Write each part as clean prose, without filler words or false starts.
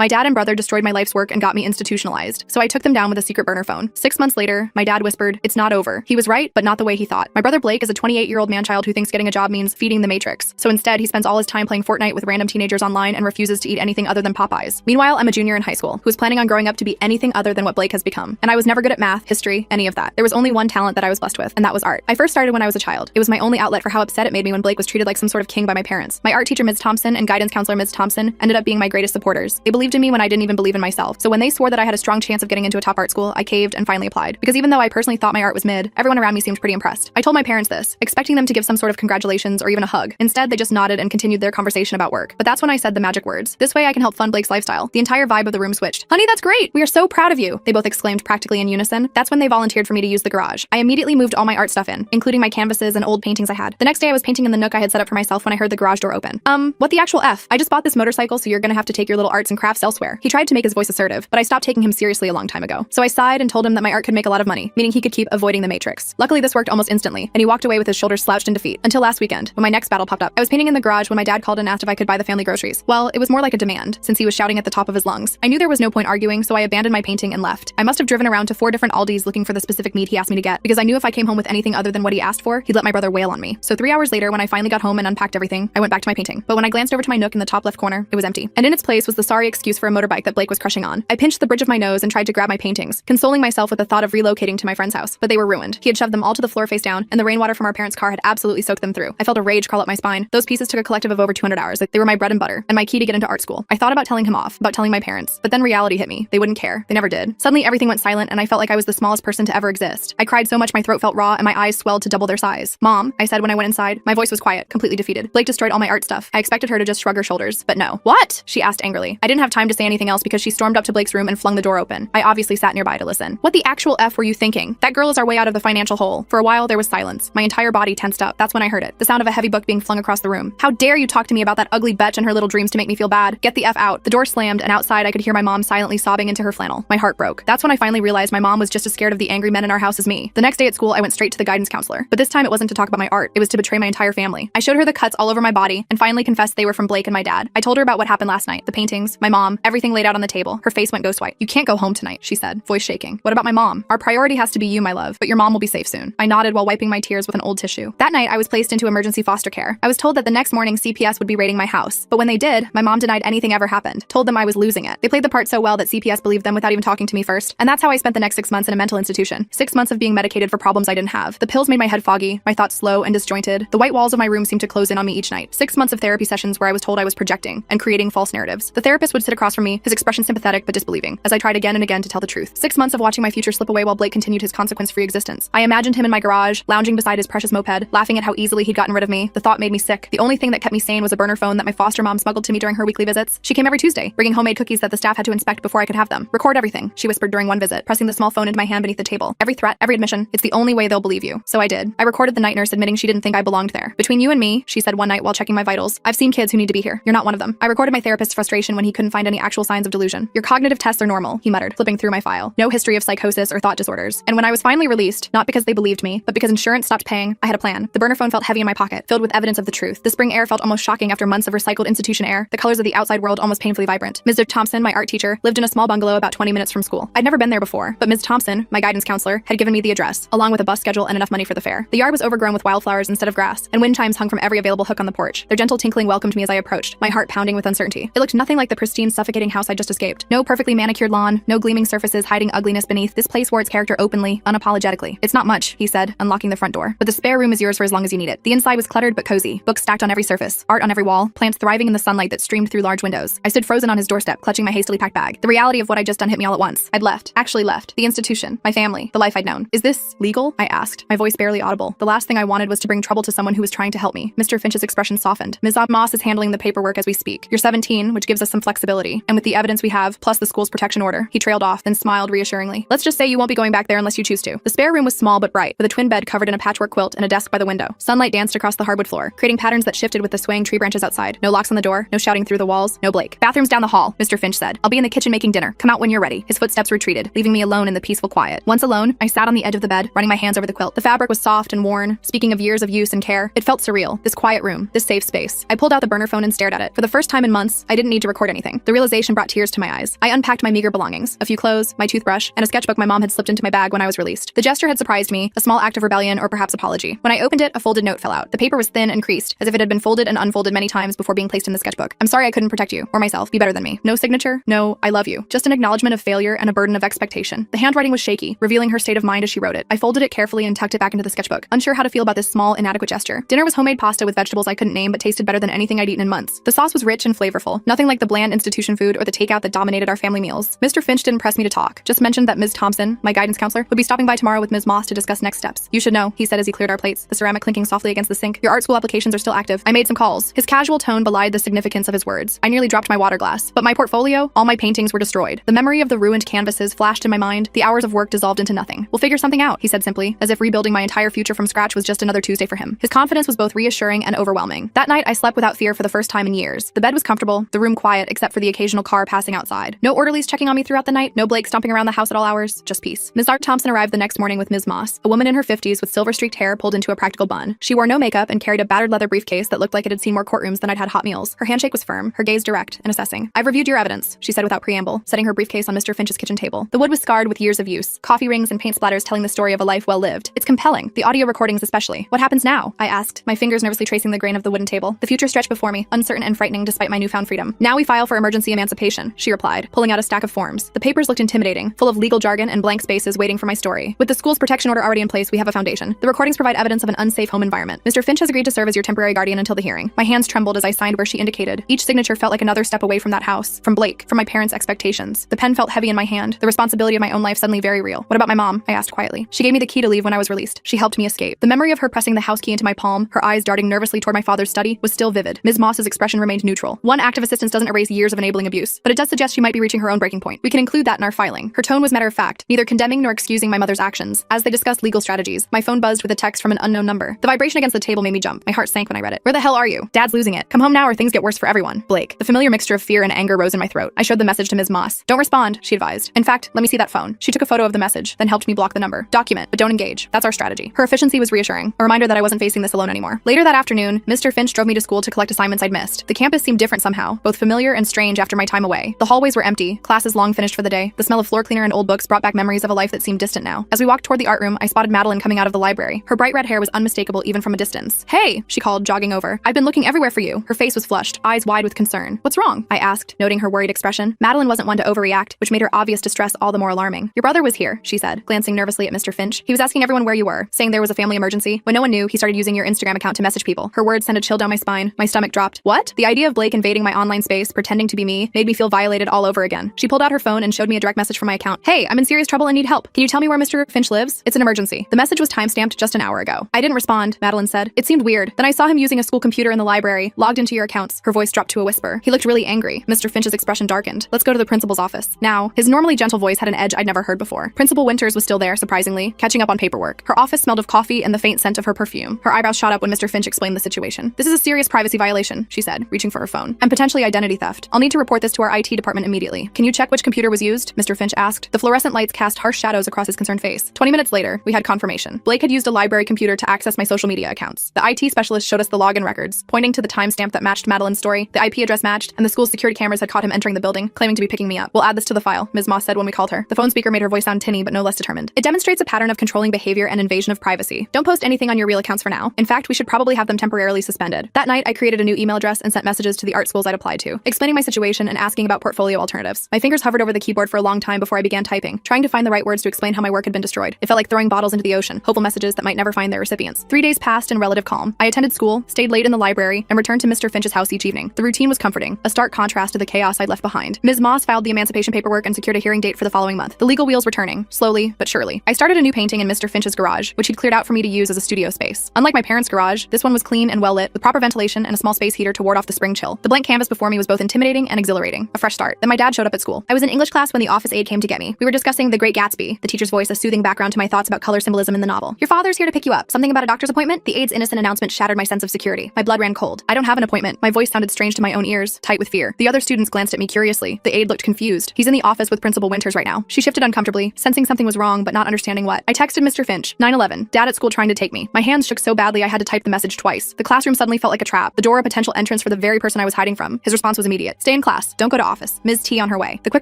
My dad and brother destroyed my life's work and got me institutionalized, so I took them down with a secret burner phone. 6 months later, my dad whispered, "It's not over." He was right, but not the way he thought. My brother Blake is a 28-year-old man-child who thinks getting a job means feeding the Matrix. So instead, he spends all his time playing Fortnite with random teenagers online and refuses to eat anything other than Popeyes. Meanwhile, I'm a junior in high school who is planning on growing up to be anything other than what Blake has become. And I was never good at math, history, any of that. There was only one talent that I was blessed with, and that was art. I first started when I was a child. It was my only outlet for how upset it made me when Blake was treated like some sort of king by my parents. My art teacher, Ms. Thompson, and guidance counselor, Ms. Thompson, ended up being my greatest supporters. They believed in me when I didn't even believe in myself. So when they swore that I had a strong chance of getting into a top art school, I caved and finally applied. Because even though I personally thought my art was mid, everyone around me seemed pretty impressed. I told my parents this, expecting them to give some sort of congratulations or even a hug. Instead, they just nodded and continued their conversation about work. But that's when I said the magic words. "This way I can help fund Blake's lifestyle." The entire vibe of the room switched. "Honey, that's great! We are so proud of you!" They both exclaimed practically in unison. That's when they volunteered for me to use the garage. I immediately moved all my art stuff in, including my canvases and old paintings I had. The next day I was painting in the nook I had set up for myself when I heard the garage door open. What the actual F? I just bought this motorcycle, so you're gonna have to take your little arts and crafts elsewhere." He tried to make his voice assertive, but I stopped taking him seriously a long time ago. So I sighed and told him that my art could make a lot of money, meaning he could keep avoiding the Matrix. Luckily, this worked almost instantly, and he walked away with his shoulders slouched in defeat. Until last weekend, when my next battle popped up. I was painting in the garage when my dad called and asked if I could buy the family groceries. Well, it was more like a demand, since he was shouting at the top of his lungs. I knew there was no point arguing, so I abandoned my painting and left. I must have driven around to 4 different Aldis looking for the specific meat he asked me to get, because I knew if I came home with anything other than what he asked for, he'd let my brother wail on me. So 3 hours later, when I finally got home and unpacked everything, I went back to my painting. But when I glanced over to my nook in the top left corner, it was empty. And in its place was the sorry excuse for a motorbike that Blake was crushing on. I pinched the bridge of my nose and tried to grab my paintings, consoling myself with the thought of relocating to my friend's house, but they were ruined. He had shoved them all to the floor face down, and the rainwater from our parents' car had absolutely soaked them through. I felt a rage crawl up my spine. Those pieces took a collective of over 200 hours. They were my bread and butter, and my key to get into art school. I thought about telling him off, about telling my parents, but then reality hit me. They wouldn't care. They never did. Suddenly everything went silent, and I felt like I was the smallest person to ever exist. I cried so much my throat felt raw, and my eyes swelled to double their size. "Mom," I said when I went inside. My voice was quiet, completely defeated. Blake destroyed all my art stuff. I expected her to just shrug her shoulders, but no. "What?" she asked angrily. I didn't have time to say anything else because she stormed up to Blake's room and flung the door open. I obviously sat nearby to listen. "What the actual F were you thinking? That girl is our way out of the financial hole." For a while, there was silence. My entire body tensed up. That's when I heard it. The sound of a heavy book being flung across the room. "How dare you talk to me about that ugly betch and her little dreams to make me feel bad? Get the F out." The door slammed, and outside I could hear my mom silently sobbing into her flannel. My heart broke. That's when I finally realized my mom was just as scared of the angry men in our house as me. The next day at school, I went straight to the guidance counselor. But this time it wasn't to talk about my art. It was to betray my entire family. I showed her the cuts all over my body and finally confessed they were from Blake and my dad. I told her about what happened last night. The paintings, my mom, everything laid out on the table. Her face went ghost white. "You can't go home tonight," she said, voice shaking. "What about my mom? Our priority has to be you, my love, but your mom will be safe soon." I nodded while wiping my tears with an old tissue. That night, I was placed into emergency foster care. I was told that the next morning CPS would be raiding my house. But when they did, my mom denied anything ever happened, told them I was losing it. They played the part so well that CPS believed them without even talking to me first. And that's how I spent the next 6 months in a mental institution. 6 months of being medicated for problems I didn't have. The pills made my head foggy, my thoughts slow and disjointed. The white walls of my room seemed to close in on me each night. 6 months of therapy sessions where I was told I was projecting and creating false narratives. The therapist would sit across from me, his expression sympathetic but disbelieving, as I tried again and again to tell the truth. 6 months of watching my future slip away while Blake continued his consequence-free existence. I imagined him in my garage, lounging beside his precious moped, laughing at how easily he'd gotten rid of me. The thought made me sick. The only thing that kept me sane was a burner phone that my foster mom smuggled to me during her weekly visits. She came every Tuesday, bringing homemade cookies that the staff had to inspect before I could have them. "Record everything," she whispered during one visit, pressing the small phone into my hand beneath the table. "Every threat, every admission, it's the only way they'll believe you." So I did. I recorded the night nurse admitting she didn't think I belonged there. "Between you and me," she said one night while checking my vitals, "I've seen kids who need to be here. You're not one of them." I recorded my therapist's frustration when he couldn't find any actual signs of delusion. "Your cognitive tests are normal," he muttered, flipping through my file. "No history of psychosis or thought disorders." And when I was finally released, not because they believed me, but because insurance stopped paying, I had a plan. The burner phone felt heavy in my pocket, filled with evidence of the truth. The spring air felt almost shocking after months of recycled institution air, the colors of the outside world almost painfully vibrant. Ms. Thompson, my art teacher, lived in a small bungalow about 20 minutes from school. I'd never been there before, but Ms. Thompson, my guidance counselor, had given me the address, along with a bus schedule and enough money for the fare. The yard was overgrown with wildflowers instead of grass, and wind chimes hung from every available hook on the porch. Their gentle tinkling welcomed me as I approached, my heart pounding with uncertainty. It looked nothing like the pristine, suffocating house I just escaped. No perfectly manicured lawn, no gleaming surfaces hiding ugliness beneath. This place wore its character openly, unapologetically. "It's not much," he said, unlocking the front door, "but the spare room is yours for as long as you need it." The inside was cluttered but cozy, books stacked on every surface, art on every wall, plants thriving in the sunlight that streamed through large windows. I stood frozen on his doorstep, clutching my hastily packed bag. The reality of what I'd just done hit me all at once. I'd left, actually left, the institution, my family, the life I'd known. "Is this legal?" I asked, my voice barely audible. The last thing I wanted was to bring trouble to someone who was trying to help me. Mr. Finch's expression softened. "Ms. Moss is handling the paperwork as we speak. You're 17, which gives us some flexibility. And with the evidence we have, plus the school's protection order," he trailed off, then smiled reassuringly. "Let's just say you won't be going back there unless you choose to." The spare room was small but bright, with a twin bed covered in a patchwork quilt and a desk by the window. Sunlight danced across the hardwood floor, creating patterns that shifted with the swaying tree branches outside. No locks on the door, no shouting through the walls, no Blake. "Bathroom's down the hall," Mr. Finch said. "I'll be in the kitchen making dinner. Come out when you're ready." His footsteps retreated, leaving me alone in the peaceful quiet. Once alone, I sat on the edge of the bed, running my hands over the quilt. The fabric was soft and worn. Speaking of years of use and care, it felt surreal. This quiet room, this safe space. I pulled out the burner phone and stared at it. For the first time in months, I didn't need to record anything. The The realization brought tears to my eyes. I unpacked my meager belongings, a few clothes, my toothbrush, and a sketchbook my mom had slipped into my bag when I was released. The gesture had surprised me, a small act of rebellion or perhaps apology. When I opened it, a folded note fell out. The paper was thin and creased, as if it had been folded and unfolded many times before being placed in the sketchbook. I'm sorry I couldn't protect you, or myself, be better than me. No signature, no, I love you. Just an acknowledgement of failure and a burden of expectation. The handwriting was shaky, revealing her state of mind as she wrote it. I folded it carefully and tucked it back into the sketchbook, unsure how to feel about this small, inadequate gesture. Dinner was homemade pasta with vegetables I couldn't name but tasted better than anything I'd eaten in months. The sauce was rich and flavorful, nothing like the bland institution food or the takeout that dominated our family meals. Mr. Finch didn't press me to talk, just mentioned that Ms. Thompson, my guidance counselor, would be stopping by tomorrow with Ms. Moss to discuss next steps. You should know, he said as he cleared our plates, the ceramic clinking softly against the sink. Your art school applications are still active. I made some calls. His casual tone belied the significance of his words. I nearly dropped my water glass. But my portfolio, all my paintings were destroyed. The memory of the ruined canvases flashed in my mind. The hours of work dissolved into nothing. We'll figure something out, he said simply, as if rebuilding my entire future from scratch was just another Tuesday for him. His confidence was both reassuring and overwhelming. That night, I slept without fear for the first time in years. The bed was comfortable, the room quiet except for the occasional car passing outside. No orderlies checking on me throughout the night, no Blake stomping around the house at all hours, just peace. Ms. Art Thompson arrived the next morning with Ms. Moss, a woman in her 50s with silver-streaked hair pulled into a practical bun. She wore no makeup and carried a battered leather briefcase that looked like it had seen more courtrooms than I'd had hot meals. Her handshake was firm, her gaze direct and assessing. I've reviewed your evidence, she said without preamble, setting her briefcase on Mr. Finch's kitchen table. The wood was scarred with years of use, coffee rings and paint splatters telling the story of a life well lived. It's compelling, the audio recordings especially. What happens now? I asked, my fingers nervously tracing the grain of the wooden table. The future stretched before me, uncertain and frightening despite my newfound freedom. Now we file for emergency emancipation, she replied, pulling out a stack of forms. The papers looked intimidating, full of legal jargon and blank spaces waiting for my story. With the school's protection order already in place, we have a foundation. The recordings provide evidence of an unsafe home environment. Mr. Finch has agreed to serve as your temporary guardian until the hearing. My hands trembled as I signed where she indicated. Each signature felt like another step away from that house, from Blake, from my parents' expectations. The pen felt heavy in my hand, the responsibility of my own life suddenly very real. What about my mom? I asked quietly. She gave me the key to leave when I was released. She helped me escape. The memory of her pressing the house key into my palm, her eyes darting nervously toward my father's study, was still vivid. Ms. Moss's expression remained neutral. One act of assistance doesn't erase years of enabling abuse, but it does suggest she might be reaching her own breaking point. We can include that in our filing. Her tone was matter of fact, neither condemning nor excusing my mother's actions. As they discussed legal strategies, my phone buzzed with a text from an unknown number. The vibration against the table made me jump. My heart sank when I read it. Where the hell are you? Dad's losing it. Come home now or things get worse for everyone. Blake. The familiar mixture of fear and anger rose in my throat. I showed the message to Ms. Moss. Don't respond, she advised. In fact, let me see that phone. She took a photo of the message, then helped me block the number. Document, but don't engage. That's our strategy. Her efficiency was reassuring, a reminder that I wasn't facing this alone anymore. Later that afternoon, Mr. Finch drove me to school to collect assignments I'd missed. The campus seemed different somehow, both familiar and strange after my time away. The hallways were empty, classes long finished for the day. The smell of floor cleaner and old books brought back memories of a life that seemed distant now. As we walked toward the art room, I spotted Madeline coming out of the library. Her bright red hair was unmistakable even from a distance. Hey, she called, jogging over. I've been looking everywhere for you. Her face was flushed, eyes wide with concern. What's wrong? I asked, noting her worried expression. Madeline wasn't one to overreact, which made her obvious distress all the more alarming. Your brother was here, she said, glancing nervously at Mr. Finch. He was asking everyone where you were, saying there was a family emergency. When no one knew, he started using your Instagram account to message people. Her words sent a chill down my spine. My stomach dropped. What? The idea of Blake invading my online space, pretending to be me, made me feel violated all over again. She pulled out her phone and showed me a direct message from my account. Hey, I'm in serious trouble and need help. Can you tell me where Mr. Finch lives? It's an emergency. The message was timestamped just an hour ago. I didn't respond, Madeline said. It seemed weird. Then I saw him using a school computer in the library, logged into your accounts. Her voice dropped to a whisper. He looked really angry. Mr. Finch's expression darkened. Let's go to the principal's office. Now, his normally gentle voice had an edge I'd never heard before. Principal Winters was still there, surprisingly, catching up on paperwork. Her office smelled of coffee and the faint scent of her perfume. Her eyebrows shot up when Mr. Finch explained the situation. This is a serious privacy violation, she said, reaching for her phone, and potentially identity theft. I'll need to report this to our IT department immediately. Can you check which computer was used? Mr. Finch asked. The fluorescent lights cast harsh shadows across his concerned face. 20 minutes later, we had confirmation. Blake had used a library computer to access my social media accounts. The IT specialist showed us the login records, pointing to the timestamp that matched Madeline's story. The IP address matched, and the school's security cameras had caught him entering the building, claiming to be picking me up. We'll add this to the file, Ms. Moss said when we called her. The phone speaker made her voice sound tinny, but no less determined. It demonstrates a pattern of controlling behavior and invasion of privacy. Don't post anything on your real accounts for now. In fact, we should probably have them temporarily suspended. That night, I created a new email address and sent messages to the art schools I'd applied to, explaining my situation and asking about portfolio alternatives. My fingers hovered over the keyboard for a long time before I began typing, trying to find the right words to explain how my work had been destroyed. It felt like throwing bottles into the ocean, hopeful messages that might never find their recipients. 3 days passed in relative calm. I attended school, stayed late in the library, and returned to Mr. Finch's house each evening. The routine was comforting, a stark contrast to the chaos I'd left behind. Ms. Moss filed the emancipation paperwork and secured a hearing date for the following month. The legal wheels were turning, slowly but surely. I started a new painting in Mr. Finch's garage, which he'd cleared out for me to use as a studio space. Unlike my parents' garage, this one was clean and well lit, with proper ventilation and a small space heater to ward off the spring chill. The blank canvas before me was both intimidating and exhilarating. A fresh start. Then my dad showed up at school. I was in English class when the office aide came to get me. We were discussing The Great Gatsby, the teacher's voice a soothing background to my thoughts about color symbolism in the novel. Your father's here to pick you up. Something about a doctor's appointment? The aide's innocent announcement shattered my sense of security. My blood ran cold. I don't have an appointment. My voice sounded strange to my own ears, tight with fear. The other students glanced at me curiously. The aide looked confused. He's in the office with Principal Winters right now. She shifted uncomfortably, sensing something was wrong but not understanding what. I texted Mr. Finch, 9/11, Dad at school trying to take me. My hands shook so badly I had to type the message twice. The classroom suddenly felt like a trap, the door a potential entrance for the very person I was hiding from. His response was immediate. Stay Stay in class. Don't go to office. Ms. T on her way. The quick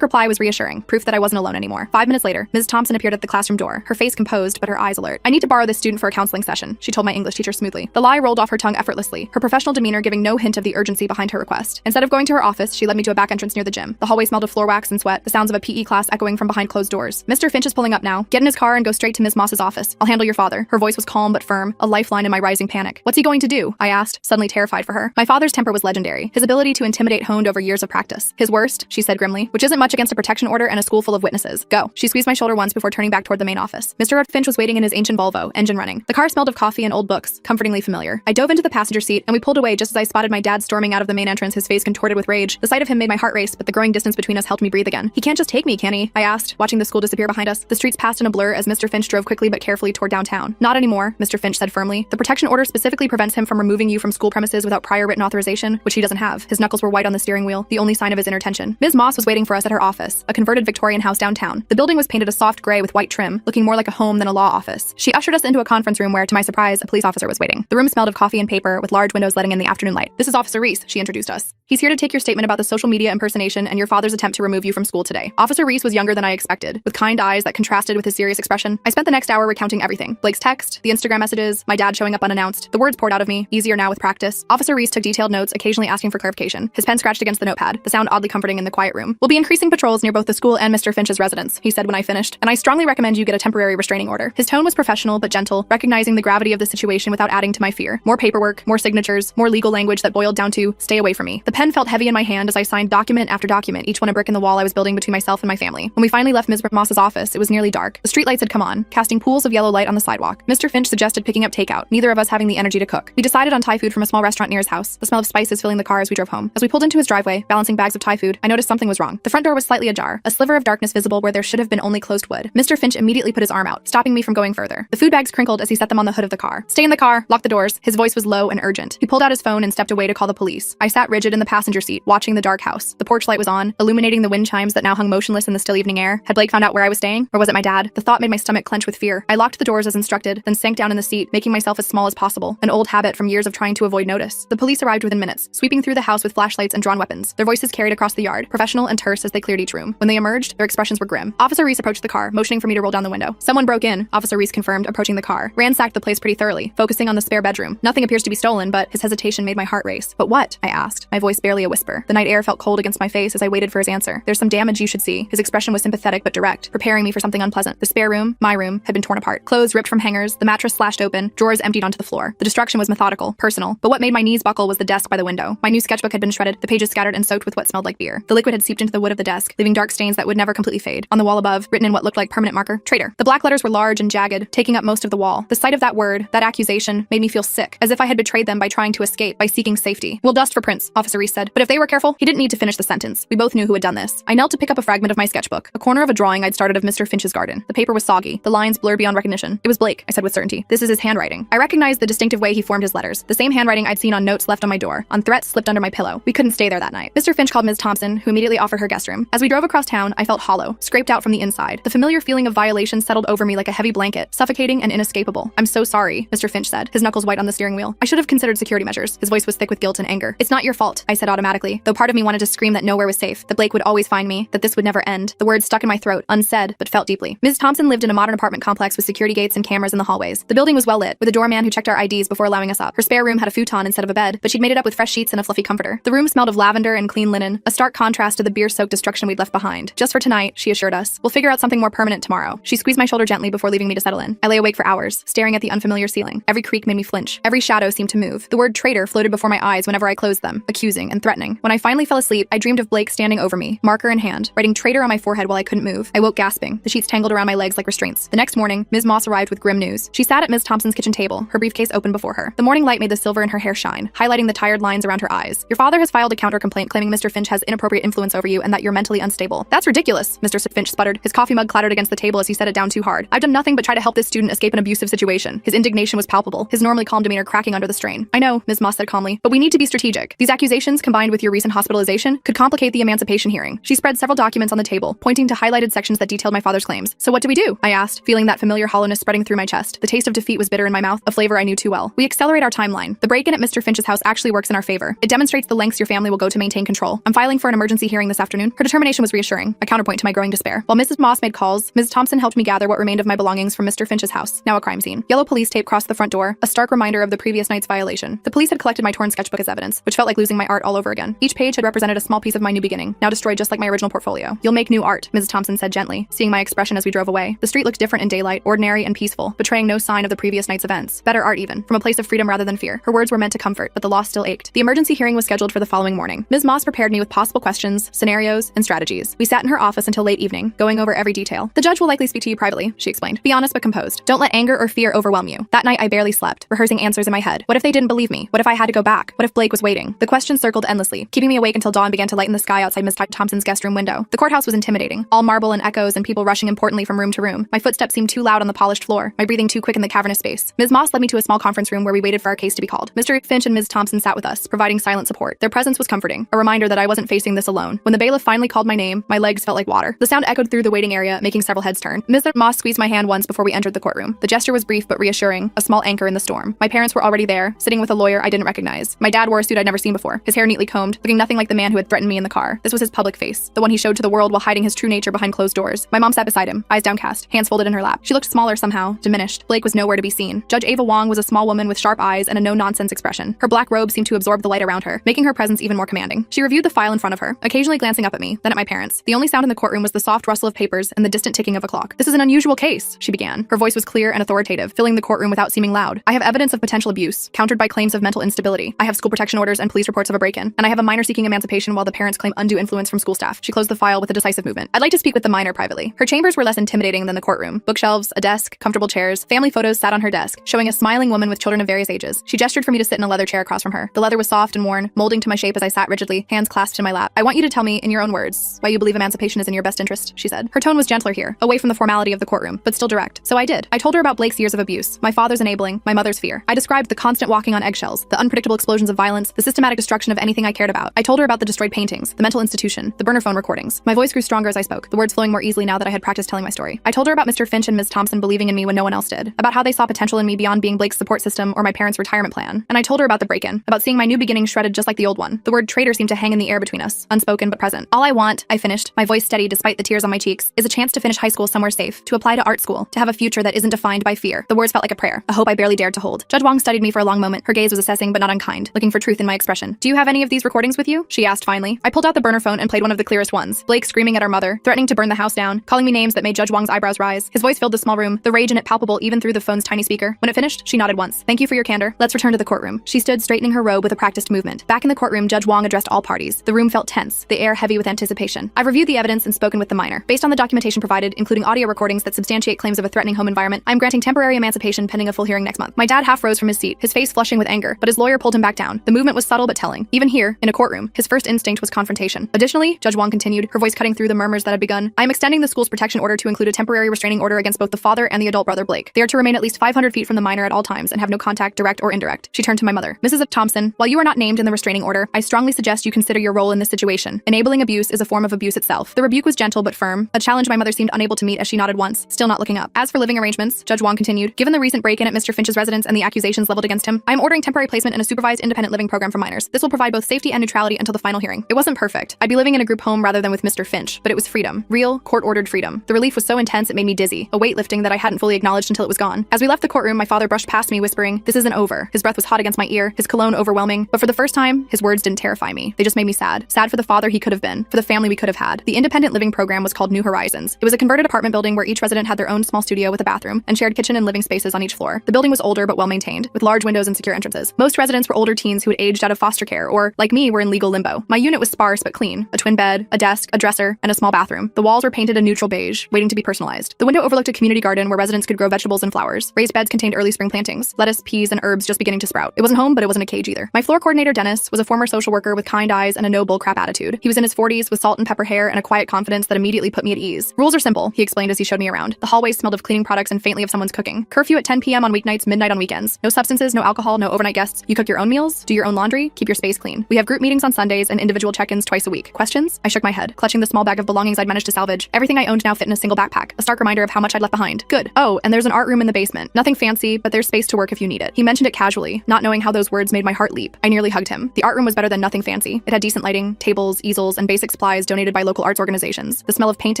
reply was reassuring, proof that I wasn't alone anymore. 5 minutes later, Ms. Thompson appeared at the classroom door, her face composed, but her eyes alert. I need to borrow this student for a counseling session, she told my English teacher smoothly. The lie rolled off her tongue effortlessly, her professional demeanor giving no hint of the urgency behind her request. Instead of going to her office, she led me to a back entrance near the gym. The hallway smelled of floor wax and sweat, the sounds of a PE class echoing from behind closed doors. Mr. Finch is pulling up now. Get in his car and go straight to Ms. Moss's office. I'll handle your father. Her voice was calm but firm, a lifeline in my rising panic. What's he going to do? I asked, suddenly terrified for her. My father's temper was legendary, his ability to intimidate honed over years of practice. His worst, she said grimly, which isn't much against a protection order and a school full of witnesses. Go. She squeezed my shoulder once before turning back toward the main office. Mr. Finch was waiting in his ancient Volvo, engine running. The car smelled of coffee and old books, comfortingly familiar. I dove into the passenger seat and we pulled away just as I spotted my dad storming out of the main entrance, his face contorted with rage. The sight of him made my heart race, but the growing distance between us helped me breathe again. He can't just take me, can he? I asked, watching the school disappear behind us. The streets passed in a blur as Mr. Finch drove quickly but carefully toward downtown. Not anymore, Mr. Finch said firmly. The protection order specifically prevents him from removing you from school premises without prior written authorization, which he doesn't have. His knuckles were white on the steering wheel, the only sign of his inner tension. Ms. Moss was waiting for us at her office, a converted Victorian house downtown. The building was painted a soft gray with white trim, looking more like a home than a law office. She ushered us into a conference room where, to my surprise, a police officer was waiting. The room smelled of coffee and paper, with large windows letting in the afternoon light. This is Officer Reese, she introduced us. He's here to take your statement about the social media impersonation and your father's attempt to remove you from school today. Officer Reese was younger than I expected, with kind eyes that contrasted with his serious expression. I spent the next hour recounting everything. Blake's text, the Instagram messages, my dad showing up unannounced. The words poured out of me, easier now with practice. Officer Reese took detailed notes, occasionally asking for clarification. His pen scratched against the notepad, the sound oddly comforting in the quiet room. We'll be increasing patrols near both the school and Mr. Finch's residence, he said when I finished, and I strongly recommend you get a temporary restraining order. His tone was professional but gentle, recognizing the gravity of the situation without adding to my fear. More paperwork, more signatures, more legal language that boiled down to, stay away from me. The pen felt heavy in my hand as I signed document after document, each one a brick in the wall I was building between myself and my family. When we finally left Ms. Moss's office, it was nearly dark. The streetlights had come on, casting pools of yellow light on the sidewalk. Mr. Finch suggested picking up takeout, neither of us having the energy to cook. We decided on Thai food from a small restaurant near his house, the smell of spices filling the car as we drove home. As we pulled into his driveway, balancing bags of Thai food, I noticed something was wrong. The front door was slightly ajar, a sliver of darkness visible where there should have been only closed wood. Mr. Finch immediately put his arm out, stopping me from going further. The food bags crinkled as he set them on the hood of the car. Stay in the car, lock the doors. His voice was low and urgent. He pulled out his phone and stepped away to call the police. I sat rigid in the passenger seat, watching the dark house. The porch light was on, illuminating the wind chimes that now hung motionless in the still evening air. Had Blake found out where I was staying? Or was it my dad? The thought made my stomach clench with fear. I locked the doors as instructed, then sank down in the seat, making myself as small as possible, an old habit from years of trying to avoid notice. The police arrived within minutes, sweeping through the house with flashlights and drawn weapons. Their voices carried across the yard, professional and terse as they cleared each room. When they emerged, their expressions were grim. Officer Reese approached the car, motioning for me to roll down the window. Someone broke in, Officer Reese confirmed, approaching the car. Ransacked the place pretty thoroughly, focusing on the spare bedroom. Nothing appears to be stolen, but his hesitation made my heart race. But what? I asked, my voice barely a whisper. The night air felt cold against my face as I waited for his answer. There's some damage you should see. His expression was sympathetic but direct, preparing me for something unpleasant. The spare room, my room, had been torn apart. Clothes ripped from hangers, the mattress slashed open, drawers emptied onto the floor. The destruction was methodical, personal, but what made my knees buckle was the desk by the window. My new sketchbook had been shredded, the pages scattered and soaked with what smelled like beer. The liquid had seeped into the wood of the desk, leaving dark stains that would never completely fade. On the wall above, written in what looked like permanent marker, traitor. The black letters were large and jagged, taking up most of the wall. The sight of that word, that accusation, made me feel sick, as if I had betrayed them by trying to escape, by seeking safety. We'll dust for prints, Officer Reese said, but if they were careful, he didn't need to finish the sentence. We both knew who had done this. I knelt to pick up a fragment of my sketchbook, a corner of a drawing I'd started of Mr. Finch's garden. The paper was soggy, the lines blurred beyond recognition. It was Blake, I said with certainty. This is his handwriting. I recognized the distinctive way he formed his letters, the same handwriting I'd seen on notes left on my door, on threats slipped under my pillow. We couldn't stay there that night. Mr. Finch called Ms. Thompson, who immediately offered her guest room. As we drove across town, I felt hollow, scraped out from the inside. The familiar feeling of violation settled over me like a heavy blanket, suffocating and inescapable. I'm so sorry, Mr. Finch said, his knuckles white on the steering wheel. I should have considered security measures. His voice was thick with guilt and anger. It's not your fault, I said automatically, though part of me wanted to scream that nowhere was safe, that Blake would always find me, that this would never end. The words stuck in my throat, unsaid, but felt deeply. Ms. Thompson lived in a modern apartment complex with security gates and cameras in the hallways. The building was well lit, with a doorman who checked our IDs before allowing us up. Her spare room had a futon instead of a bed, but she'd made it up with fresh sheets and a fluffy comforter. The room smelled of lavender and clean linen, a stark contrast to the beer-soaked destruction we'd left behind. Just for tonight, she assured us. We'll figure out something more permanent tomorrow. She squeezed my shoulder gently before leaving me to settle in. I lay awake for hours, staring at the unfamiliar ceiling. Every creak made me flinch. Every shadow seemed to move. The word traitor floated before my eyes whenever I closed them, accusing and threatening. When I finally fell asleep, I dreamed of Blake standing over me, marker in hand, writing traitor on my forehead while I couldn't move. I woke gasping, the sheets tangled around my legs like restraints. The next morning, Ms. Moss arrived with grim news. She sat at Ms. Thompson's kitchen table, her briefcase open before her. The morning light made the silver in her hair shine, highlighting the tired lines around her eyes. Your father has filed a counter complaint claiming Mr. Finch has inappropriate influence over you and that you're mentally unstable. That's ridiculous, Mr. Finch sputtered. His coffee mug clattered against the table as he set it down too hard. I've done nothing but try to help this student escape an abusive situation. His indignation was palpable, his normally calm demeanor cracking under the strain. I know, Ms. Moss said calmly, but we need to be strategic. These accusations, combined with your recent hospitalization, could complicate the emancipation hearing. She spread several documents on the table, pointing to highlighted sections that detailed my father's claims. So what do we do? I asked, feeling that familiar hollowness spreading through my chest. The taste of defeat was bitter in my mouth, a flavor I knew too well. We accelerate our timeline. The break-in at Mr. Finch's house actually works in our favor. It demonstrates the lengths your family will go to maintain regain control. I'm filing for an emergency hearing this afternoon. Her determination was reassuring, a counterpoint to my growing despair. While Mrs. Moss made calls, Ms. Thompson helped me gather what remained of my belongings from Mr. Finch's house, now a crime scene. Yellow police tape crossed the front door, a stark reminder of the previous night's violation. The police had collected my torn sketchbook as evidence, which felt like losing my art all over again. Each page had represented a small piece of my new beginning, now destroyed just like my original portfolio. You'll make new art, Mrs. Thompson said gently, seeing my expression as we drove away. The street looked different in daylight, ordinary and peaceful, betraying no sign of the previous night's events. Better art even, from a place of freedom rather than fear. Her words were meant to comfort, but the loss still ached. The emergency hearing was scheduled for the following morning. Ms. Moss prepared me with possible questions, scenarios, and strategies. We sat in her office until late evening, going over every detail. The judge will likely speak to you privately, she explained. Be honest but composed. Don't let anger or fear overwhelm you. That night I barely slept, rehearsing answers in my head. What if they didn't believe me? What if I had to go back? What if Blake was waiting? The questions circled endlessly, keeping me awake until dawn began to lighten the sky outside Ms. Thompson's guest room window. The courthouse was intimidating, all marble and echoes and people rushing importantly from room to room. My footsteps seemed too loud on the polished floor, my breathing too quick in the cavernous space. Ms. Moss led me to a small conference room where we waited for our case to be called. Mr. Finch and Ms. Thompson sat with us, providing silent support. Their presence was comforting, a reminder that I wasn't facing this alone. When the bailiff finally called my name, my legs felt like water. The sound echoed through the waiting area, making several heads turn. Ms. Moss squeezed my hand once before we entered the courtroom. The gesture was brief but reassuring, a small anchor in the storm. My parents were already there, sitting with a lawyer I didn't recognize. My dad wore a suit I'd never seen before, his hair neatly combed, looking nothing like the man who had threatened me in the car. This was his public face, the one he showed to the world while hiding his true nature behind closed doors. My mom sat beside him, eyes downcast, hands folded in her lap. She looked smaller somehow, diminished. Blake was nowhere to be seen. Judge Ava Wong was a small woman with sharp eyes and a no-nonsense expression. Her black robe seemed to absorb the light around her, making her presence even more commanding. She reviewed the file in front of her, occasionally glancing up at me, then at my parents. The only sound in the courtroom was the soft rustle of papers and the distant ticking of a clock. This is an unusual case, she began. Her voice was clear and authoritative, filling the courtroom without seeming loud. I have evidence of potential abuse, countered by claims of mental instability. I have school protection orders and police reports of a break-in, and I have a minor seeking emancipation while the parents claim undue influence from school staff. She closed the file with a decisive movement. I'd like to speak with the minor privately. Her chambers were less intimidating than the courtroom. Bookshelves, a desk, comfortable chairs, family photos sat on her desk, showing a smiling woman with children of various ages. She gestured for me to sit in a leather chair across from her. The leather was soft and worn, molding to my shape as I sat rigidly, hands clasped in my lap. I want you to tell me, in your own words, why you believe emancipation is in your best interest, she said. Her tone was gentler here, away from the formality of the courtroom, but still direct. So I did. I told her about Blake's years of abuse, my father's enabling, my mother's fear. I described the constant walking on eggshells, the unpredictable explosions of violence, the systematic destruction of anything I cared about. I told her about the destroyed paintings, the mental institution, the burner phone recordings. My voice grew stronger as I spoke, the words flowing more easily now that I had practiced telling my story. I told her about Mr. Finch and Ms. Thompson believing in me when no one else did, about how they saw potential in me beyond being Blake's support system or my parents' retirement plan. And I told her about the break-in, about seeing my new beginning shredded just like the old one. The word traitor seemed to hang in the air between us, unspoken but present. All I want, I finished, my voice steady despite the tears on my cheeks, is a chance to finish high school somewhere safe, to apply to art school, to have a future that isn't defined by fear. The words felt like a prayer, a hope I barely dared to hold. Judge Wong studied me for a long moment, her gaze was assessing but not unkind, looking for truth in my expression. Do you have any of these recordings with you? She asked finally. I pulled out the burner phone and played one of the clearest ones. Blake screaming at our mother, threatening to burn the house down, calling me names that made Judge Wong's eyebrows rise. His voice filled the small room, the rage in it palpable even through the phone's tiny speaker. When it finished, she nodded once. Thank you for your candor. Let's return to the courtroom. She stood straightening her robe with a practiced movement. Back in the courtroom, Judge Wong addressed all parties. The room felt tense, the air heavy with anticipation. I've reviewed the evidence and spoken with the minor. Based on the documentation provided, including audio recordings that substantiate claims of a threatening home environment, I'm granting temporary emancipation pending a full hearing next month. My dad half rose from his seat, his face flushing with anger, but his lawyer pulled him back down. The movement was subtle but telling. Even here, in a courtroom, his first instinct was confrontation. Additionally, Judge Wong continued, her voice cutting through the murmurs that had begun, I am extending the school's protection order to include a temporary restraining order against both the father and the adult brother Blake. They are to remain at least 500 feet from the minor at all times and have no contact, direct or indirect. She turned to my mother. Mrs. Thompson, while you are not named in the restraining order, I strongly suggest you consider your role in this situation. Enabling abuse is a form of abuse itself. The rebuke was gentle but firm, a challenge my mother seemed unable to meet as she nodded once, still not looking up. As for living arrangements, Judge Wong continued, given the recent break-in at Mr. Finch's residence and the accusations leveled against him, I am ordering temporary placement in a supervised independent living program for minors. This will provide both safety and neutrality until the final hearing. It wasn't perfect. I'd be living in a group home rather than with Mr. Finch, but it was freedom. Real, court-ordered freedom. The relief was so intense it made me dizzy, a weight lifting that I hadn't fully acknowledged until it was gone. As we left the courtroom, my father brushed past me, whispering, this isn't over. His breath was hot against my ear, his cologne overwhelming, but for the first time, his words didn't terrify me. They just made me sad. Sad for the father he could have been, for the family we could have had. The independent living program was called New Horizons. It was a converted apartment building where each resident had their own small studio with a bathroom and shared kitchen and living spaces on each floor. The building was older but well-maintained, with large windows and secure entrances. Most residents were older teens who had aged out of foster care or, like me, were in legal limbo. My unit was sparse but clean. A twin bed, a desk, a dresser, and a small bathroom. The walls were painted a neutral beige, waiting to be personalized. The window overlooked a community garden where residents could grow vegetables and flowers. Raised beds contained early spring plantings, lettuce, peas, and herbs just beginning to sprout. It wasn't home, but it wasn't a cage either. My floor coordinator, Dennis, was a former social worker with kind eyes and a no bullcrap attitude. He was in his 40s with salt and pepper hair and a quiet confidence that immediately put me at ease. Rules are simple, he explained as he showed me around. The hallways smelled of cleaning products and faintly of someone's cooking. Curfew at 10 p.m. on weeknights, midnight on weekends. No substances, no alcohol, no overnight guests. You cook your own meals, do your own laundry, keep your space clean. We have group meetings on Sundays and individual check-ins twice a week. Questions? I shook my head, clutching the small bag of belongings I'd managed to salvage. Everything I owned now fit in a single backpack, a stark reminder of how much I'd left behind. Good. Oh, and there's an art room in the basement. Nothing fancy, but there's space to work if you need it. He mentioned it casually, not knowing how those words made my heart leap. I nearly hugged him. The art room was better than nothing fancy. empty. It had decent lighting, tables, easels, and basic supplies donated by local arts organizations. The smell of paint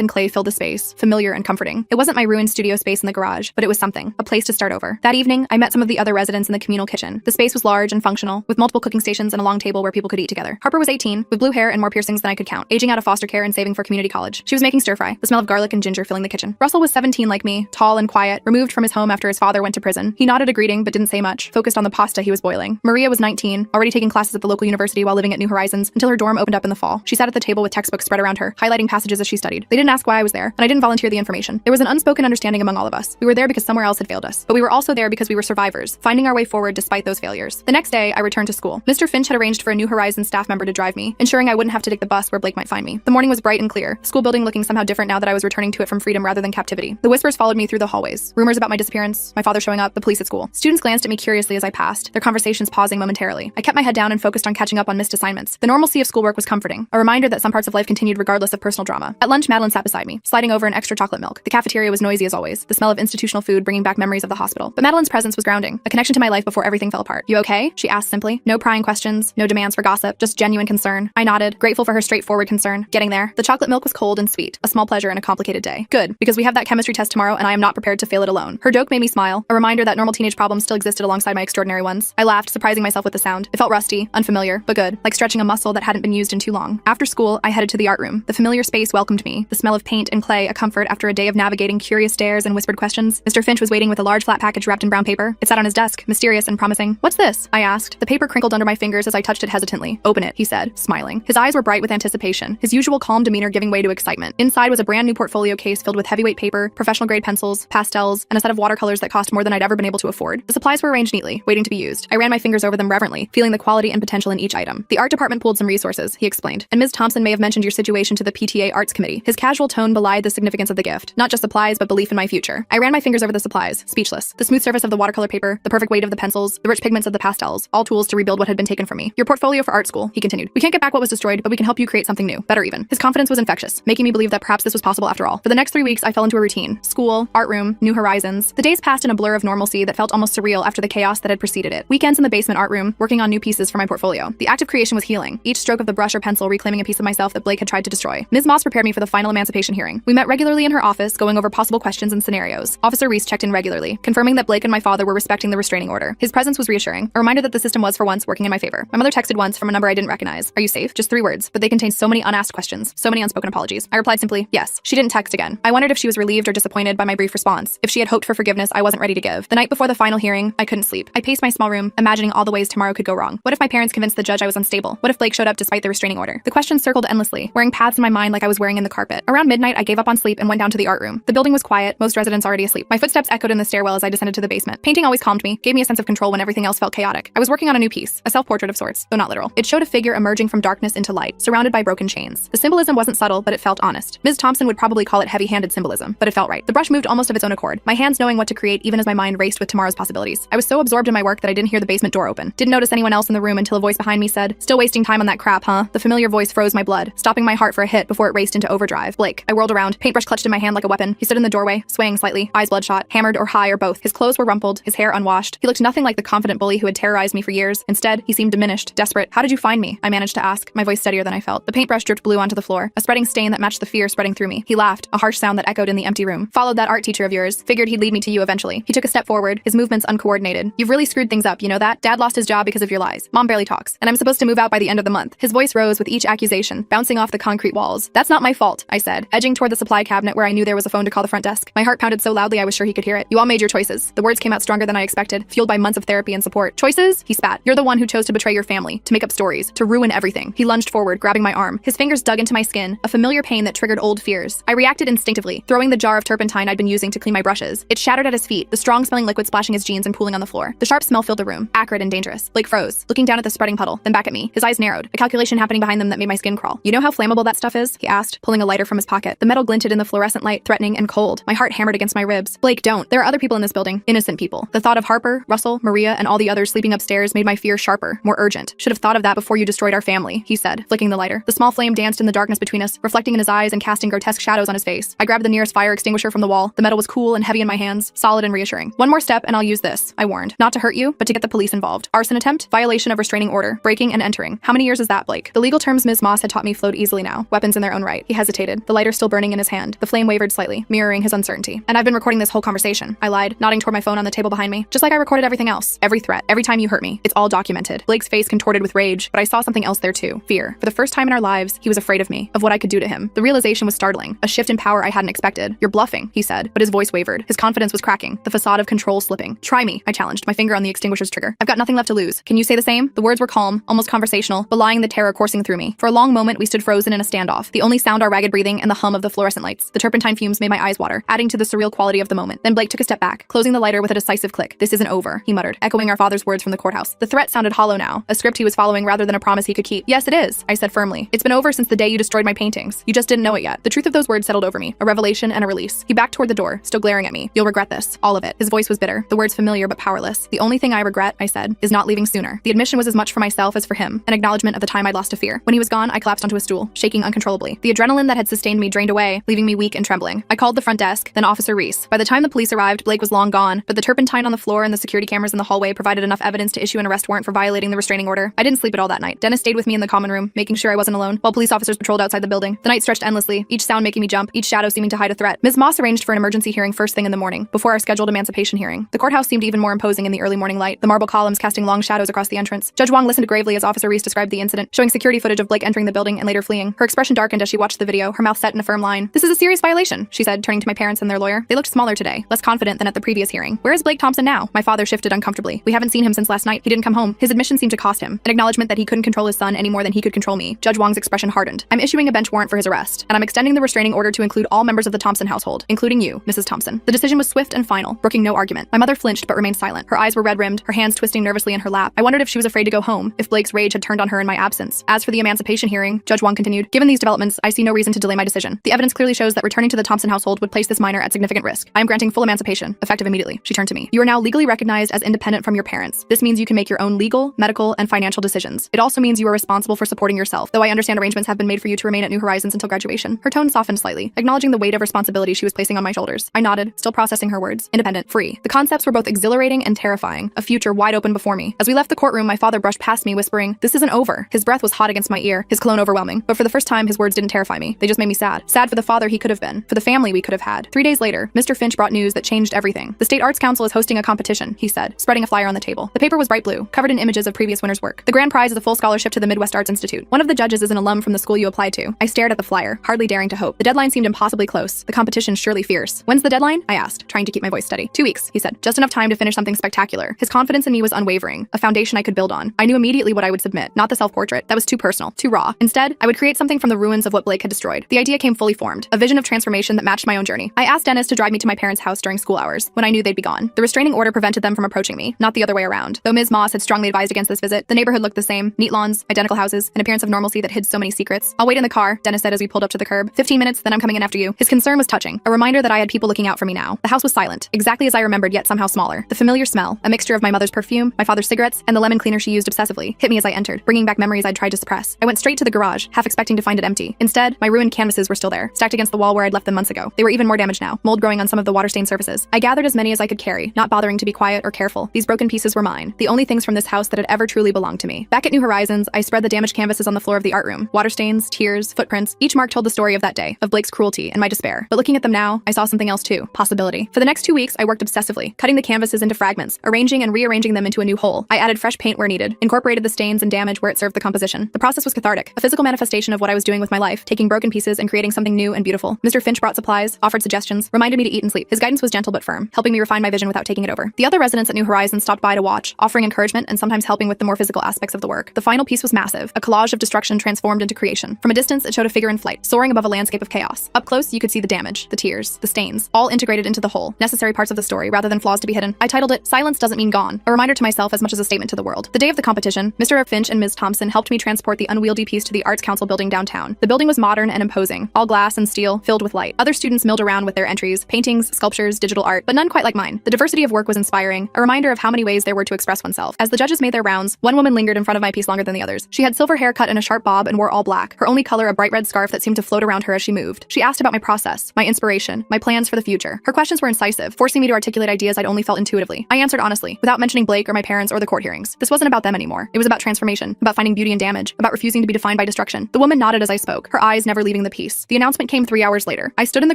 and clay filled the space, familiar and comforting. It wasn't my ruined studio space in the garage, but it was something, a place to start over. That evening, I met some of the other residents in the communal kitchen. The space was large and functional, with multiple cooking stations and a long table where people could eat together. Harper was 18, with blue hair and more piercings than I could count, aging out of foster care and saving for community college. She was making stir fry, the smell of garlic and ginger filling the kitchen. Russell was 17 like me, tall and quiet, removed from his home after his father went to prison. He nodded a greeting but didn't say much, focused on the pasta he was boiling. Maria was 19, already taking classes at the local university while living at New Horizons until her dorm opened up in the fall. She sat at the table with textbooks spread around her, highlighting passages as she studied. They didn't ask why I was there, and I didn't volunteer the information. There was an unspoken understanding among all of us. We were there because somewhere else had failed us, but we were also there because we were survivors, finding our way forward despite those failures. The next day, I returned to school. Mr. Finch had arranged for a New Horizons staff member to drive me, ensuring I wouldn't have to take the bus where Blake might find me. The morning was bright and clear, the school building looking somehow different now that I was returning to it from freedom rather than captivity. The whispers followed me through the hallways. Rumors about my disappearance, my father showing up, the police at school. Students glanced at me curiously as I passed, their conversations pausing momentarily. I kept my head down and focused on catching up on missed assignments. The normalcy of schoolwork was comforting, a reminder that some parts of life continued regardless of personal drama. At lunch, Madeline sat beside me, sliding over an extra chocolate milk. The cafeteria was noisy as always, the smell of institutional food bringing back memories of the hospital. But Madeline's presence was grounding, a connection to my life before everything fell apart. "You okay?" she asked simply. No prying questions, no demands for gossip, just genuine concern. I nodded, grateful for her straightforward concern. Getting there. The chocolate milk was cold and sweet, a small pleasure in a complicated day. Good, because we have that chemistry test tomorrow and I am not prepared to fail it alone. Her joke made me smile, a reminder that normal teenage problems still existed alongside my extraordinary ones. I laughed, surprising myself with the sound. It felt rusty, unfamiliar, but good, like stretching a muscle that hadn't been used in too long. After school, I headed to the art room. The familiar space welcomed me, the smell of paint and clay a comfort after a day of navigating curious stares and whispered questions. Mr. Finch was waiting with a large flat package wrapped in brown paper. It sat on his desk, mysterious and promising. "What's this?" I asked. The paper crinkled under my fingers as I touched it hesitantly. "Open it," he said, smiling. His eyes were bright with anticipation, his usual calm demeanor giving way to excitement. Inside was a brand new portfolio case filled with heavyweight paper, professional grade pencils, pastels, and a set of watercolors that cost more than I'd ever been able to afford. The supplies were arranged neatly, waiting to be used. I ran my fingers over them reverently, feeling the quality and potential in each item. "The art department pooled some resources," he explained, "and Ms. Thompson may have mentioned your situation to the PTA Arts Committee." His casual tone belied the significance of the gift. Not just supplies, but belief in my future. I ran my fingers over the supplies, speechless. The smooth surface of the watercolor paper, the perfect weight of the pencils, the rich pigments of the pastels, all tools to rebuild what had been taken from me. "Your portfolio for art school," he continued. "We can't get back what was destroyed, but we can help you create something new, better even." His confidence was infectious, making me believe that perhaps this was possible after all. For the next 3 weeks, I fell into a routine. School, art room, New Horizons. The days passed in a blur of normalcy that felt almost surreal after the chaos that had preceded it. Weekends in the basement art room, working on new pieces for my portfolio. The act of creation was healing, each stroke of the brush or pencil reclaiming a piece of myself that Blake had tried to destroy. Ms. Moss prepared me for the final emancipation hearing. We met regularly in her office, going over possible questions and scenarios. Officer Reese checked in regularly, confirming that Blake and my father were respecting the restraining order. His presence was reassuring, a reminder that the system was for once working in my favor. My mother texted once from a number I didn't recognize. "Are you safe?" Just 3 words, but they contained so many unasked questions, so many unspoken apologies. I replied simply, yes. She didn't text again. I wondered if she was relieved or disappointed by my brief response, if she had hoped for forgiveness I wasn't ready to give. The night before the final hearing, I couldn't sleep. I paced my small room, imagining all the ways tomorrow could go wrong. What if my parents convinced the judge I was unstable? What if Blake showed up despite the restraining order? The questions circled endlessly, wearing paths in my mind like I was wearing in the carpet. Around midnight, I gave up on sleep and went down to the art room. The building was quiet, most residents already asleep. My footsteps echoed in the stairwell as I descended to the basement. Painting always calmed me, gave me a sense of control when everything else felt chaotic. I was working on a new piece, a self-portrait of sorts, though not literal. It showed a figure emerging from darkness into light, surrounded by broken chains. The symbolism wasn't subtle, but it felt honest. Ms. Thompson would probably call it heavy-handed symbolism, but it felt right. The brush moved almost of its own accord, my hands knowing what to create even as my mind raced with tomorrow's possibilities. I was so absorbed in my work that I didn't hear the basement door open. Didn't notice anyone else in the room until a voice behind me said, "Still wasting time on that crap, huh?" The familiar voice froze my blood, stopping my heart for a hit before it raced into overdrive. Blake. I whirled around, paintbrush clutched in my hand like a weapon. He stood in the doorway, swaying slightly, eyes bloodshot, hammered or high or both. His clothes were rumpled, his hair unwashed. He looked nothing like the confident bully who had terrorized me for years. Instead, he seemed diminished, desperate. "How did you find me?" I managed to ask, my voice steadier than I felt. The paintbrush dripped blue onto the floor, a spreading stain that matched the fear spreading through me. He laughed, a harsh sound that echoed in the empty room. "Followed that art teacher of yours. Figured he'd lead me to you eventually." He took a step forward, his movements uncoordinated. "You've really screwed things up, you know that? Dad lost his job because of your lies. Mom barely talks, and I'm supposed to move out by the end of the month." His voice rose with each accusation, bouncing off the concrete walls. "That's not my fault," I said, edging toward the supply cabinet where I knew there was a phone to call the front desk. My heart pounded so loudly I was sure he could hear it. "You all made your choices." The words came out stronger than I expected, fueled by months of therapy and support. "Choices?" He spat. "You're the one who chose to betray your family, to make up stories, to ruin everything." He lunged forward, grabbing my arm. His fingers dug into my skin, a familiar pain that triggered old fears. I reacted instinctively, throwing the jar of turpentine I'd been using to clean my brushes. It shattered at his feet, the strong-smelling liquid splashing his jeans and pooling on the floor. The sharp smell filled the room, acrid and dangerous. Blake froze, looking down at the spreading puddle, then back at me. His eyes narrowed, a calculation happening behind them that made my skin crawl. "You know how flammable that stuff is?" he asked, pulling a lighter from his pocket. The metal glinted in the fluorescent light, threatening and cold. My heart hammered against my ribs. "Blake, don't. There are other people in this building. Innocent people." The thought of Harper, Russell, Maria, and all the others sleeping upstairs made my fear sharper, more urgent. "Should have thought of that before you destroyed our family," he said, flicking the lighter. The small flame danced in the darkness between us, reflecting in his eyes and casting grotesque shadows on his face. I grabbed the nearest fire extinguisher from the wall. The metal was cool and heavy in my hands, solid and reassuring. "One more step and I'll use this," I warned. "Not to hurt you, but to get the police involved. Arson attempt, violation of restraining order, breaking and entering. How many years is that, Blake? The legal terms Ms. Moss had taught me flowed easily now, weapons in their own right. He hesitated, the lighter still burning in his hand. The flame wavered slightly, mirroring his uncertainty. And I've been recording this whole conversation, I lied, nodding toward my phone on the table behind me. Just like I recorded everything else. Every threat, every time you hurt me. It's all documented. Blake's face contorted with rage, but I saw something else there too. Fear. For the first time in our lives, he was afraid of me, of what I could do to him. The realization was startling, a shift in power I hadn't expected. You're bluffing, he said, but his voice wavered. His confidence was cracking, the facade of control slipping. Try me, I challenged, my finger on the extinguisher's trigger. I've got nothing left to lose. Can you say the same? The words were calm, almost conversational, belying the terror coursing through me. For a long moment, we stood frozen in a standoff, the only sound our ragged breathing and the hum of the fluorescent lights. The turpentine fumes made my eyes water, adding to the surreal quality of the moment. Then Blake took a step back, closing the lighter with a decisive click. This isn't over, he muttered, echoing our father's words from the courthouse. The threat sounded hollow now, a script he was following rather than a promise he could keep. Yes, it is, I said firmly. It's been over since the day you destroyed my paintings. You just didn't know it yet. The truth of those words settled over me, a revelation and a release. He backed toward the door, still glaring at me. You'll regret this, all of it. His voice was bitter, the words familiar but powerless. The only thing I regret, I said, is not leaving sooner. The admission was as much for myself as for him, an acknowledgement of the time I'd lost to fear. When he was gone, I collapsed onto a stool, shaking uncontrollably. The adrenaline that had sustained me drained away, leaving me weak and trembling. I called the front desk, then Officer Reese. By the time the police arrived, Blake was long gone, but the turpentine on the floor and the security cameras in the hallway provided enough evidence to issue an arrest warrant for violating the restraining order. I didn't sleep at all that night. Dennis stayed with me in the common room, making sure I wasn't alone, while police officers patrolled outside the building. The night stretched endlessly, each sound making me jump, each shadow seeming to hide a threat. Ms. Moss arranged for an emergency hearing first thing in the morning, before our scheduled emancipation hearing. The courthouse seemed even more imposing in the early morning light, the marble columns casting long shadows across the entrance. Judge Wong listened gravely as Officer Reese described the incident, showing security footage of Blake entering the building and later fleeing. Her expression darkened as she watched the video, her mouth set in a firm line. This is a serious violation, she said, turning to my parents and their lawyer. They looked smaller today, less confident than at the previous hearing. Where is Blake Thompson now? My father shifted uncomfortably. We haven't seen him since last night. He didn't come home. His admission seemed to cost him. An acknowledgement that he couldn't control his son any more than he could control me. Judge Wong's expression hardened. I'm issuing a bench warrant for his arrest, and I'm extending the restraining order to include all members of the Thompson household, including you, Mrs. Thompson. The decision was swift and final, brooking no argument. My mother flinched but remained silent. Her eyes were red-rimmed, her hands twisting nervously in her lap. I wondered if she was afraid to go home, if Blake's rage had turned on her in my absence. As for the emancipation hearing, Judge Wong continued, given these developments, I see no reason to delay my decision. The evidence clearly shows that returning to the Thompson household would place this minor at significant risk. I am granting full emancipation, effective immediately. She turned to me. You are now legally recognized as independent from your parents. This means you can make your own legal, medical, and financial decisions. It also means you are responsible for supporting yourself, though I understand arrangements have been made for you to remain at New Horizons until graduation. Her tone softened slightly, acknowledging the weight of responsibility she was placing on my shoulders. I nodded, still processing her words. Independent, free. The concepts were both exhilarating and terrifying, a future wide open before me. As we left the courtroom, my father brushed past me, whispering, this isn't over. His breath was hot against my ear, his cologne overwhelming. But for the first time, his words didn't terrify me. They just made me sad. Sad for the father he could have been, for the family we could have had. 3 days later, Mr. Finch brought news that changed everything. The State Arts Council is hosting a competition, he said, spreading a flyer on the table. The paper was bright blue, covered in images of previous winners' work. The grand prize is a full scholarship to the Midwest Arts Institute. One of the judges is an alum from the school you applied to. I stared at the flyer, hardly daring to hope. The deadline seemed impossibly close. The competition surely fierce. When's the deadline? I asked, trying to keep my voice steady. 2 weeks, he said. Just enough time to finish something spectacular. His confidence in me was unwavering, a foundation I could build on. I knew immediately what I would submit, not the self-portrait. That was too personal, too raw. Instead, I would create something from the ruins of what Blake had destroyed. The idea came fully formed, a vision of transformation that matched my own journey. I asked Dennis to drive me to my parents' house during school hours, when I knew they'd be gone. The restraining order prevented them from approaching me, not the other way around. Though Ms. Moss had strongly advised against this visit, the neighborhood looked the same, neat lawns, identical houses, an appearance of normalcy that hid so many secrets. I'll wait in the car, Dennis said as we pulled up to the curb. 15 minutes, then I'm coming in after you. His concern was touching, a reminder that I had people looking out for me now. The house was silent, exactly as I remembered, yet somehow smaller. The familiar smell, a mixture of my mother's perfume, my father's cigarettes, and the lemon cleaner she used obsessively, hit me as I entered, bringing back memories I'd tried to suppress. I went straight to the garage, half expecting to find it empty. Instead, my ruined canvases were still there, stacked against the wall where I'd left them months ago. They were even more damaged now, mold growing on some of the water-stained surfaces. I gathered as many as I could carry, not bothering to be quiet or careful. These broken pieces were mine, the only things from this house that had ever truly belonged to me. Back at New Horizons, I spread the damaged canvases on the floor of the art room. Water stains, tears, footprints, each mark told the story of that day, of Blake's cruelty and my despair. But looking at them now, I saw something else too, possibility. For the next 2 weeks, I worked obsessively, cutting the canvases into fragments, arranging and rearranging them into a new whole. I added fresh paint where needed, incorporated the stains and damage where it served the composition. The process was cathartic, a physical manifestation of what I was doing with my life, taking broken pieces and creating something new and beautiful. Mr. Finch brought supplies, offered suggestions, reminded me to eat and sleep. His guidance was gentle but firm, helping me refine my vision without taking it over. The other residents at New Horizons stopped by to watch, offering encouragement and sometimes helping with the more physical aspects of the work. The final piece was massive, a collage of destruction transformed into creation. From a distance, it showed a figure in flight, soaring above a landscape of chaos. Up close, you could see the damage, the tears, the stains, all integrated into the whole, necessary parts of the story rather than flaws to be hidden. I titled it, Silence Doesn't Mean Gone, a reminder to myself as much as a statement to the world. The day of the competition, Mr. Finch and Ms. Thompson helped me transport the unwieldy piece to the Arts Council building downtown. The building was modern and imposing, all glass and steel, filled with light. Other students milled around with their entries, paintings, sculptures, digital art, but none quite like mine. The diversity of work was inspiring, a reminder of how many ways there were to express oneself. As the judges made their rounds, one woman lingered in front of my piece longer than the others. She had silver hair cut in a sharp bob and wore all black, her only color a bright red scarf that seemed to float around her as she moved. She asked about my process, my inspiration, my plans for the future. Her questions were incisive, forcing me to articulate ideas I'd only felt intuitively. I answered honestly, without mentioning Blake or my parents or the court hearings. This wasn't about them anymore. It was about transformation, depression, about finding beauty in damage, about refusing to be defined by destruction. The woman nodded as I spoke, her eyes never leaving the piece. The announcement came 3 hours later. I stood in the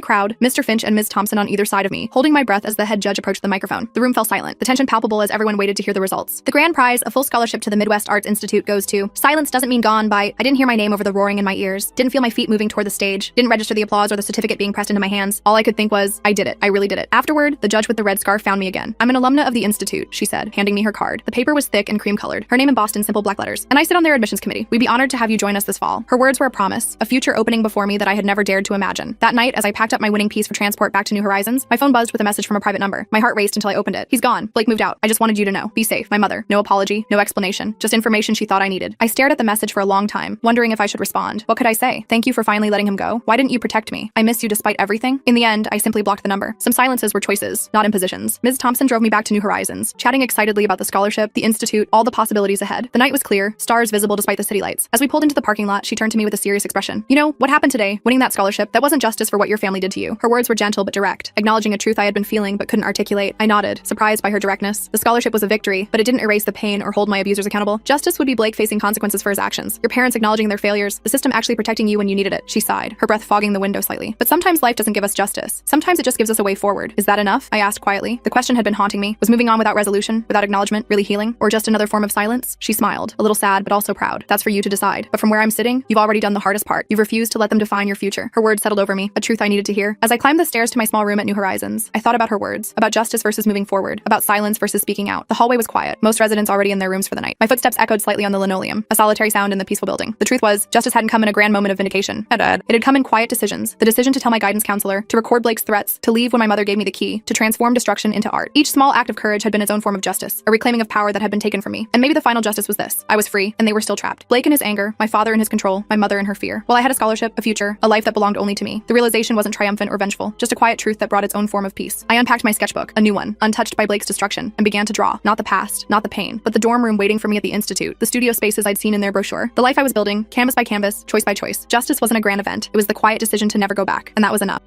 crowd, Mr. Finch and Ms. Thompson on either side of me, holding my breath as the head judge approached the microphone. The room fell silent, the tension palpable as everyone waited to hear the results. The grand prize, a full scholarship to the Midwest Arts Institute, goes to Silence Doesn't Mean Gone by I didn't hear my name over the roaring in my ears, didn't feel my feet moving toward the stage, didn't register the applause or the certificate being pressed into my hands. All I could think was, I did it. I really did it. Afterward, the judge with the red scarf found me again. I'm an alumna of the Institute, she said, handing me her card. The paper was thick and cream-colored, her name embossed in simple black letters. And I sit on their admissions committee. We'd be honored to have you join us this fall. Her words were a promise, a future opening before me that I had never dared to imagine. That night, as I packed up my winning piece for transport back to New Horizons, my phone buzzed with a message from a private number. My heart raced until I opened it. He's gone. Blake moved out. I just wanted you to know. Be safe. My mother. No apology, no explanation, just information she thought I needed. I stared at the message for a long time, wondering if I should respond. What could I say? Thank you for finally letting him go. Why didn't you protect me? I miss you despite everything. In the end, I simply blocked the number. Some silences were choices, not impositions. Ms. Thompson drove me back to New Horizons, chatting excitedly about the scholarship, the institute, all the possibilities ahead. The night was clear, stars visible despite the city lights. As we pulled into the parking lot, she turned to me with a serious expression. You know, what happened today, winning that scholarship, that wasn't justice for what your family did to you. Her words were gentle but direct, acknowledging a truth I had been feeling but couldn't articulate. I nodded, surprised by her directness. The scholarship was a victory, but it didn't erase the pain or hold my abusers accountable. Justice would be Blake facing consequences for his actions, your parents acknowledging their failures, the system actually protecting you when you needed it. She sighed, her breath fogging the window slightly. But sometimes life doesn't give us justice. Sometimes it just gives us a way forward. Is that enough? I asked quietly. The question had been haunting me. Was moving on without resolution, without acknowledgement, really healing? Or just another form of silence? She smiled, a little sad but also proud. That's for you to decide. But from where I'm sitting, you've already done the hardest part. You've refused to let them define your future. Her words settled over me, a truth I needed to hear. As I climbed the stairs to my small room at New Horizons, I thought about her words, about justice versus moving forward, about silence versus speaking out. The hallway was quiet, most residents already in their rooms for the night. My footsteps echoed slightly on the linoleum, a solitary sound in the peaceful building. The truth was, justice hadn't come in a grand moment of vindication. It had come in quiet decisions. The decision to tell my guidance counselor, to record Blake's threats, to leave when my mother gave me the key, to transform destruction into art. Each small act of courage had been its own form of justice, a reclaiming of power that had been taken from me. And maybe the final justice was this. I was free, and they were still trapped. Blake in his anger, my father in his control, my mother in her fear. While I had a scholarship, a future, a life that belonged only to me, the realization wasn't triumphant or vengeful, just a quiet truth that brought its own form of peace. I unpacked my sketchbook, a new one, untouched by Blake's destruction, and began to draw, not the past, not the pain, but the dorm room waiting for me at the Institute, the studio spaces I'd seen in their brochure, the life I was building, canvas by canvas, choice by choice. Justice wasn't a grand event. It was the quiet decision to never go back, and that was enough.